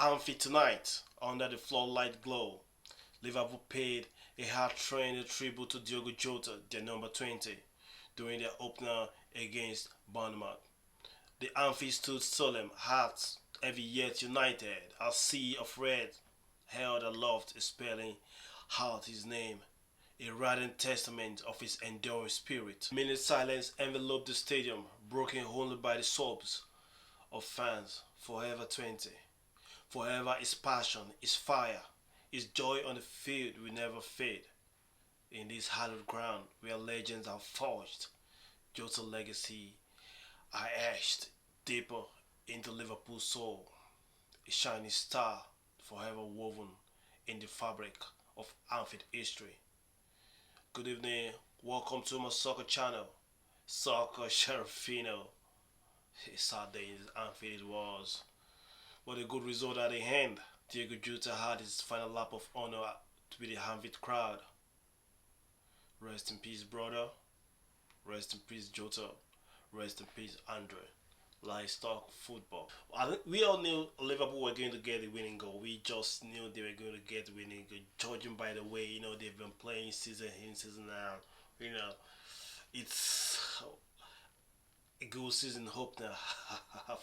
Anfield tonight, under the floodlight glow, Liverpool paid a heart-trained tribute to Diogo Jota, their number 20, during their opener against Bournemouth. The Anfield stood solemn, hearts heavy yet united, a sea of red held aloft, spelling out his name, a radiant testament of his enduring spirit. A minute silence enveloped the stadium, broken only by the sobs of fans. Forever 20. Forever his passion, his fire, his joy on the field will never fade. In this hallowed ground where legends are forged, Jota's legacy are etched deeper into Liverpool's soul, a shining star forever woven in the fabric of Anfield history. Good evening, welcome to my soccer channel, Soccer Sharafino. A sad day in Anfield it was, but a good result at the end. Diego Jota had his final lap of honor with the Anfield crowd. Rest in peace, brother. Rest in peace, Jota. Rest in peace, Andre. Livestock football. We all knew Liverpool were going to get the winning goal. We just knew they were going to get the winning goal, judging by the way they've been playing season in, season out. It's a good season hope now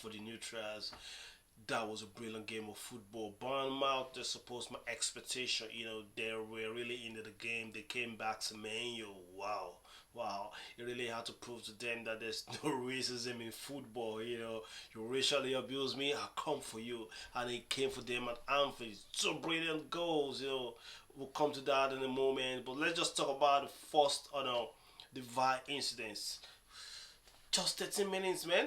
for the neutrals. That was a brilliant game of football. Bournemouth, they supposed my expectation. They were really into the game. They came back to Man. Wow, wow. You really had to prove to them that there's no racism in football. You racially abuse me, I come for you. And it came for them at Anfield. Two brilliant goals. We'll come to that in a moment. But let's just talk about the first, the VAR incidents. Just 30 minutes, man.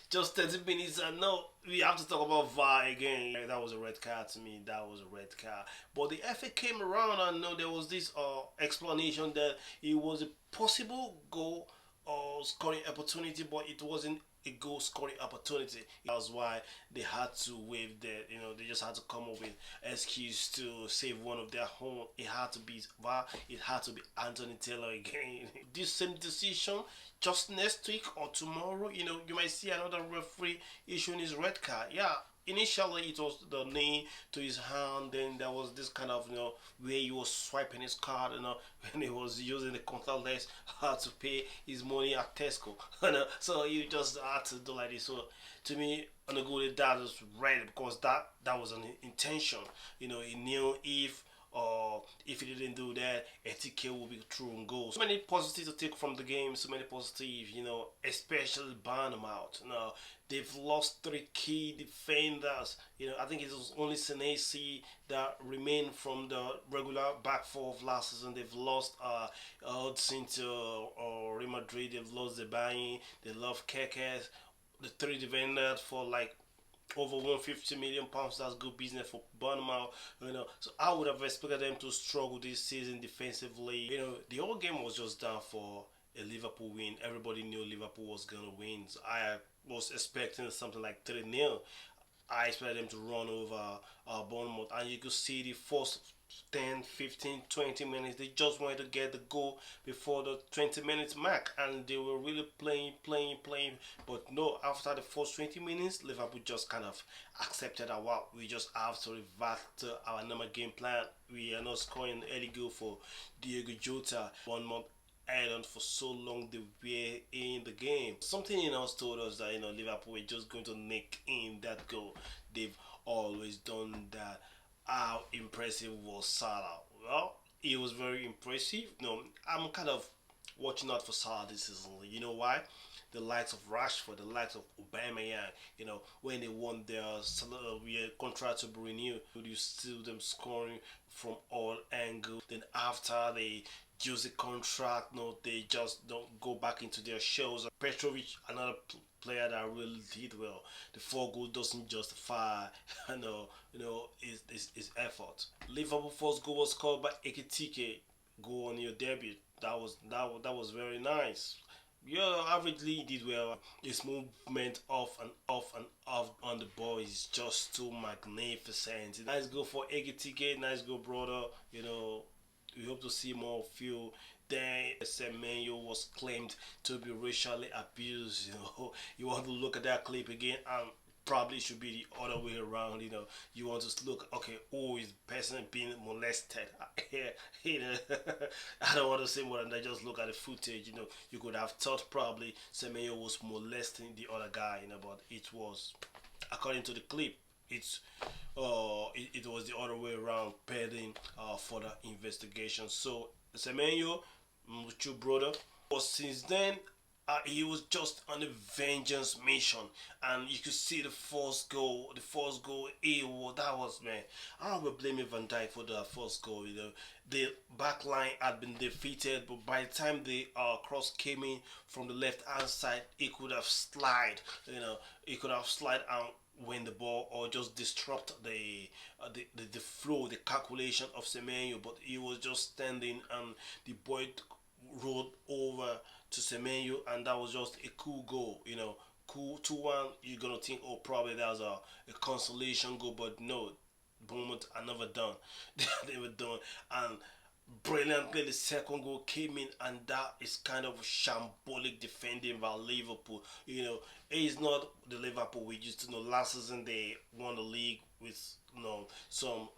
Just 30 minutes. And no, we have to talk about VAR again. That was a red card to me. That was a red card. But the FA came around and no, there was this explanation that it was a possible goal or scoring opportunity, but it wasn't a goal scoring opportunity. That's why they had to waive that. They just had to come up with excuse to save one of their own. It had to be VAR. It had to be Anthony Taylor again. This same decision just next week or tomorrow, you might see another referee issuing his red card. Yeah, initially it was the knee to his hand, then there was this kind of where he was swiping his card, when he was using the contactless to pay his money at Tesco. So you just had to do like this. So to me, on a good day, that was right because that was an intention. He knew if he didn't do that, ATK will be through and goal. So many positives to take from the game, so many positives, especially Bournemouth. They've lost three key defenders. I think it was only Senesi that remained from the regular back four of last season. They've lost Hudson to Real Madrid. They've lost Zebani. They lost Kekes. The three defenders for like over 150 million pounds. That's good business for Bournemouth. So I would have expected them to struggle this season defensively. The whole game was just down for a Liverpool win. Everybody knew Liverpool was gonna win. So I was expecting something like 3-0. I expected them to run over Bournemouth, and you could see the first 10, 15, 20 minutes, they just wanted to get the goal before the 20 minutes mark, and they were really playing. But no, after the first 20 minutes, Liverpool just kind of accepted that, wow, we just have to revert to our normal game plan. We are not scoring early goal for Diego Jota. 1 month on for so long they were in the game. Something in us told us that Liverpool were just going to nick in that goal. They've always done that. How impressive was Salah? Well, he was very impressive. I'm kind of watching out for Salah this season. You know why? The likes of Rashford, the likes of Aubameyang, when they won their contract to be renewed, you see them scoring from all angles. Then after they use the contract, they just don't go back into their shells. Petrovic, another player that really did well. The 4 goal doesn't justify, his effort. Liverpool first goal was scored by Ekitike. Go on your debut. That was very nice. Yeah, averagely did well. His movement off and off on the ball is just too magnificent. Nice goal for Ekitike. Nice goal, brother. We hope to see more of you. Then Semenyo was claimed to be racially abused. You want to look at that clip again, and probably should be the other way around. You want to look, okay, who is the person being molested? you know, I don't want to say more than that. Just look at the footage. You could have thought probably Semenyo was molesting the other guy. But it was, according to the clip, it's it was the other way around, pending further investigation. So Semenyo, with your brother, but since then, he was just on a vengeance mission, and you could see the first goal. The first goal, that was, man. I will blame Van Dijk for the first goal. The back line had been defeated, but by the time the cross came in from the left hand side, he could have slide. He could have slide and win the ball, or just disrupt the flow, the calculation of Semenyo. But he was just standing, and the boy rolled over to Semenyo, and that was just a cool goal. Cool 2-1. You're gonna think, oh, probably that was a consolation goal, but no, Bournemouth are never done. They're never done, and brilliantly the second goal came in, and that is kind of shambolic defending by Liverpool. It's not the Liverpool we used to know. Last season they won the league with some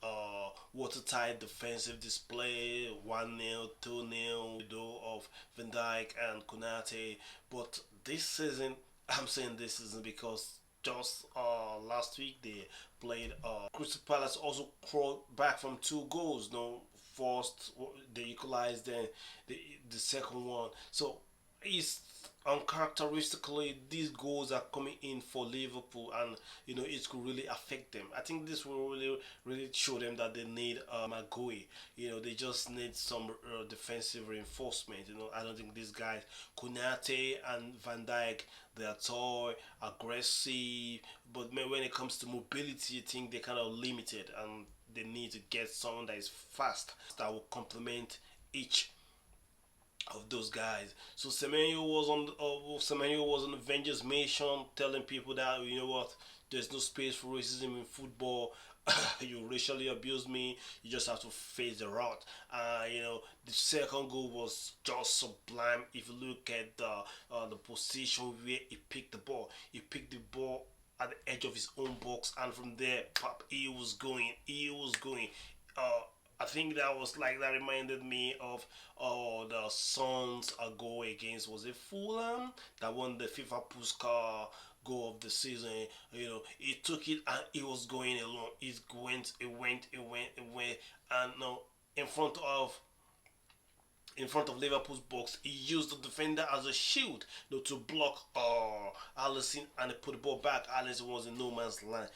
watertight defensive display, 1-0, 2-0 of Van Dijk and Konate. But this season, I'm saying this season because just last week they played Crystal Palace, also crawled back from 2 goals. First they equalized, then the second one. So it's uncharacteristically these goals are coming in for Liverpool, and it could really affect them. I think this will really show them that they need Magoe. They just need some defensive reinforcement. I don't think these guys, Konate and Van Dijk, they are tall, aggressive, but when it comes to mobility, I think they're kind of limited, and they need to get someone that is fast, that will complement each of those guys. So Semenyo was on the vengeance mission, telling people that, you know what, there's no space for racism in football. You racially abuse me, you just have to face the rot. The second goal was just sublime. If you look at the position where he picked the ball at the edge of his own box, and from there, pop, he was going. I think that reminded me of the Suns goal against, was it Fulham, that won the FIFA Puskar goal of the season. He took it and he was going along. It went, and no, in front of Liverpool's box, he used the defender as a shield, to block Allison, and he put the ball back. Allison was in no man's land.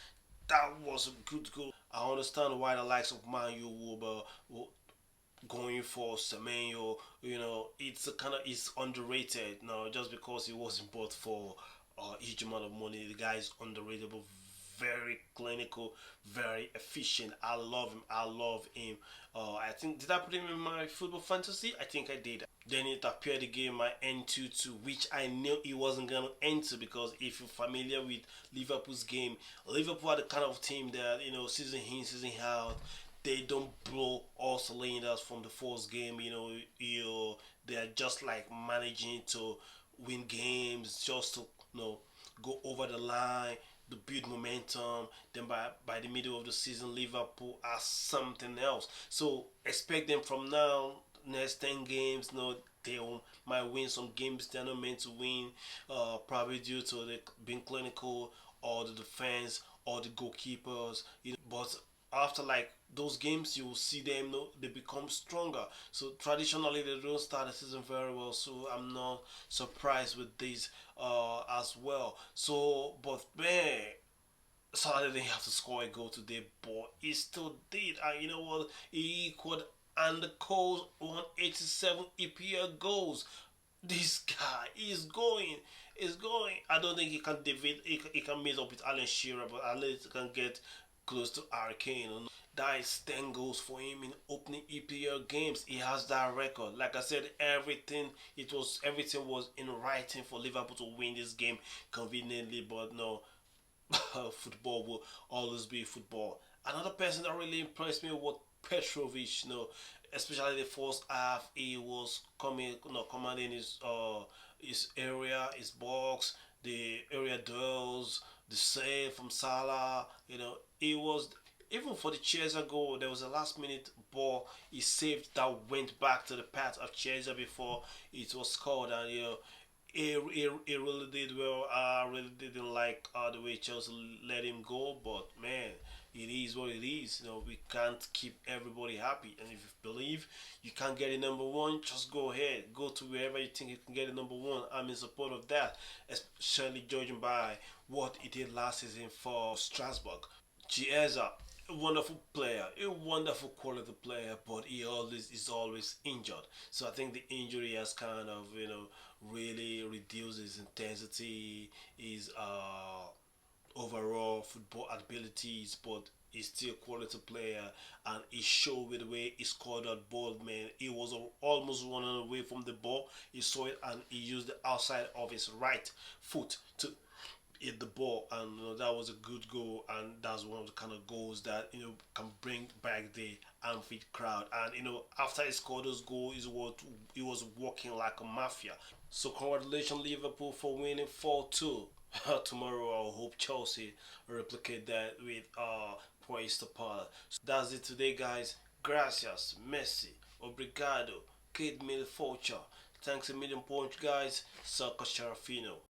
That was a good goal. I understand why the likes of Man U will going for Semenyo. It's it's underrated. No, just because he wasn't bought for a huge amount of money, the guy is underrated, but very clinical, very efficient. I love him. I think, did I put him in my football fantasy? I think I did. Then it appeared again my N22, which I knew he wasn't gonna enter, because if you're familiar with Liverpool's game, Liverpool are the kind of team that, season in, season out, they don't blow all cylinders from the first game. They are just like managing to win games, just to go over the line, to build momentum. Then by the middle of the season, Liverpool are something else. So expect them from now, next 10 games. They might win some games they're not meant to win, probably due to the being clinical, or the defense, or the goalkeepers. But after like those games, you will see them. They become stronger. So traditionally, they don't start the season very well. So I'm not surprised with this as well. So, but man, Saturday didn't have to score a goal today, but he still did. And you know what? He equaled and the Coles 187 EPL goals. This guy is going. Is going. I don't think he can defeat. He can meet up with Alan Shearer, but at least he can get close to Hurricane. That is 10 goals for him in opening EPL games. He has that record. Like I said, everything was in writing for Liverpool to win this game conveniently, but no, football will always be football. Another person that really impressed me was Petrovic. Especially the first half, he was commanding his area, his box, the area duels, the save from Salah. It was even for the Chiesa goal. There was a last minute ball he saved that went back to the path of Chiesa before it was scored, and he really did well. I really didn't like the way Chelsea let him go, but man, it is what it is. We can't keep everybody happy, and if you believe you can't get a number one, just go ahead, go to wherever you think you can get a number one. I'm in support of that, especially judging by what he did last season for Strasbourg. Chiesa, a wonderful player, a wonderful quality player, but he always is always injured. So I think the injury has kind of really reduced his intensity, his overall football abilities, but he's still a quality player, and he showed with the way he scored that ball, man. He was almost running away from the ball. He saw it and he used the outside of his right foot to hit the ball, and that was a good goal, and that's one of the kind of goals that can bring back the Anfield crowd. And after he scored those goals, he was walking like a mafia. So congratulations Liverpool for winning 4-2. Tomorrow I hope Chelsea replicate that with Crystal Palace. So that's it today, guys. Gracias, Messi, obrigado, Kid Mil Forcha. Thanks a million points, guys. Saka Sharafino.